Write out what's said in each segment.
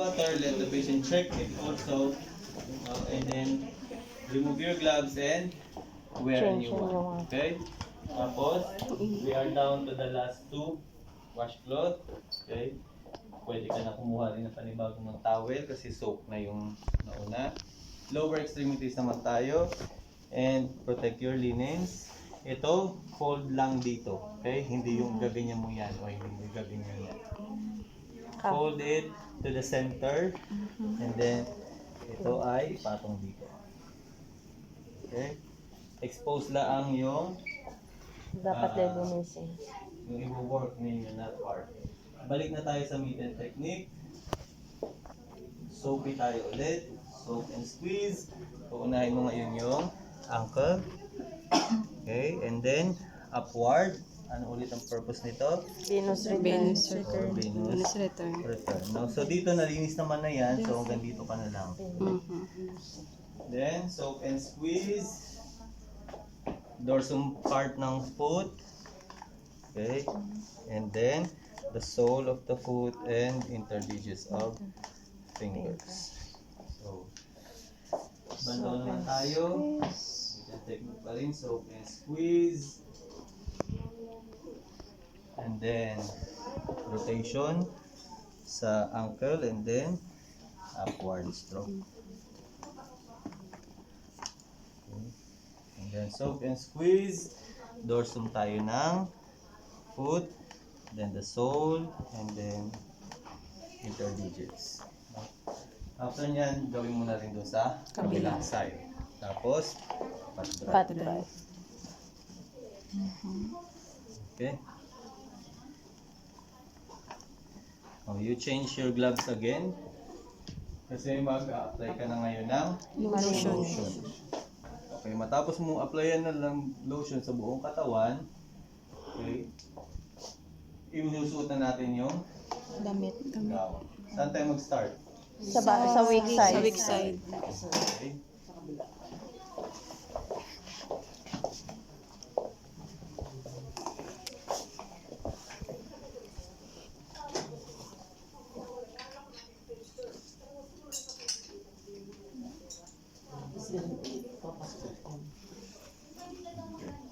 water, let the patient check it also, and then remove your gloves and wear a new one. Okay? Tapos, we are down to the last two washcloth. Okay? Pwede ka na kumuha rin ng panibagong towel kasi soak na yung nauna. Lower extremities naman tayo. And protect your linens. Ito, fold lang dito. Okay? Hindi yung gaganyan mo yan o hindi gaganyan yan. Fold it to the center. And then, ito ay patong dito. Okay? Expose lang yung Dapat lilinisin. yung i-work ninyo na part. Balik na tayo sa mitten technique. Soapy tayo ulit. Soak and squeeze. Uunahin mo ngayon yung ankle. Okay, and then upward. Ano ulit ang purpose nito? Venus return. Venus return. No? So dito nalinis naman na yan. So hanggang dito ka na lang. Then soak and squeeze. Dorsum part ng foot. Okay, and then the sole of the foot and intermediates of fingers. So, bando naman tayo. Technique pa rin, soak and squeeze. And then, rotation sa ankle and then upward stroke. Okay. And then, soak and squeeze. Dorsum tayo ng foot, then the sole, and then intermediates. After nyan, gawin mo na rin doon sa kabilang side. Tapos, pat dry. Okay. Oh, you change your gloves again. Kasi mag-apply ka na ngayon ng lotion. Okay, matapos mo applyan na lang lotion sa buong katawan, okay, inusuot na natin yung Damit. gown. Saan tayo mag-start? Sa weak side. Sa weak side. Okay.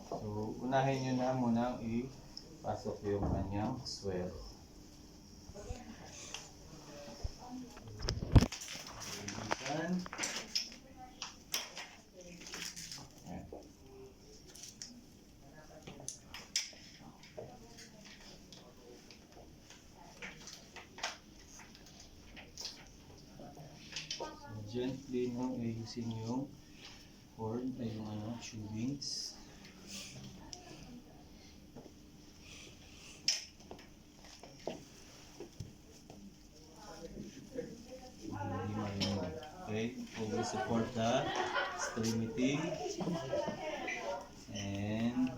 So, unahin nyo na munang ipasok yung kanyang swell. Ayan. Ayan. So, gently nung ayusin yung cord ay yung tubings. Okay, always support the extremity and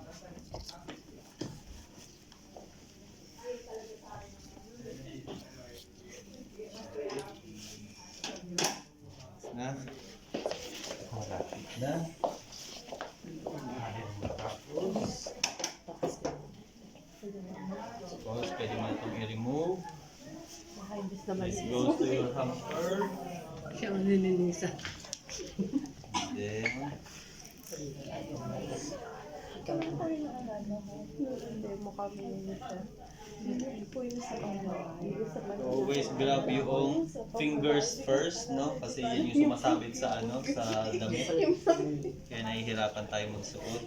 na malapit na. Tapos pwede mo itong i-remove. This goes to your hamper. Siya ang nililisa. Then, always grab yung fingers first, no? Kasi yan yung sumasabit sa sa damit. Kaya nahihirapan tayo magsuot.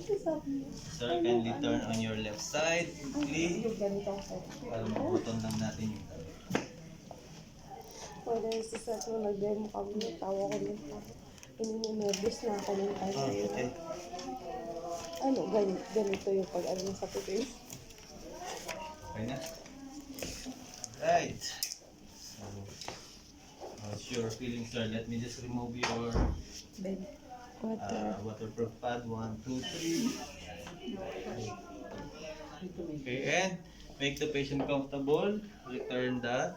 Sir, kindly turn on your left side quickly para mabuton lang natin yung damit. Pwede sa set mo nag-demo kami, tawa ko nito. Ininervous na ako ng time na yun. Okay. Ano, ganito yung pag-ano sa putin. Okay na? Right. So, how's your feeling, sir? Let me just remove your waterproof pad. 1, 2, 3. Okay, and make the patient comfortable. Return the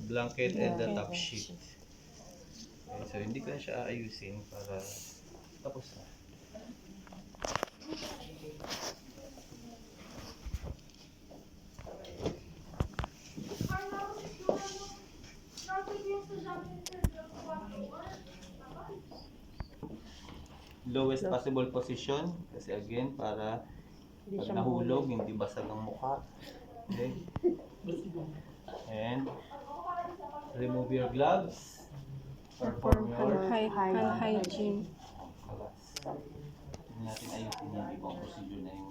blanket and the top sheet. Okay, so hindi ko na siya aayusin para tapos na. lowest possible position. Kasi again, para Hindi pag siya nahulog, hindi basag ang mukha. Okay? And remove your gloves. Perform your Hand hygiene. class. Hindi natin ayusin yung ibang procedure na yung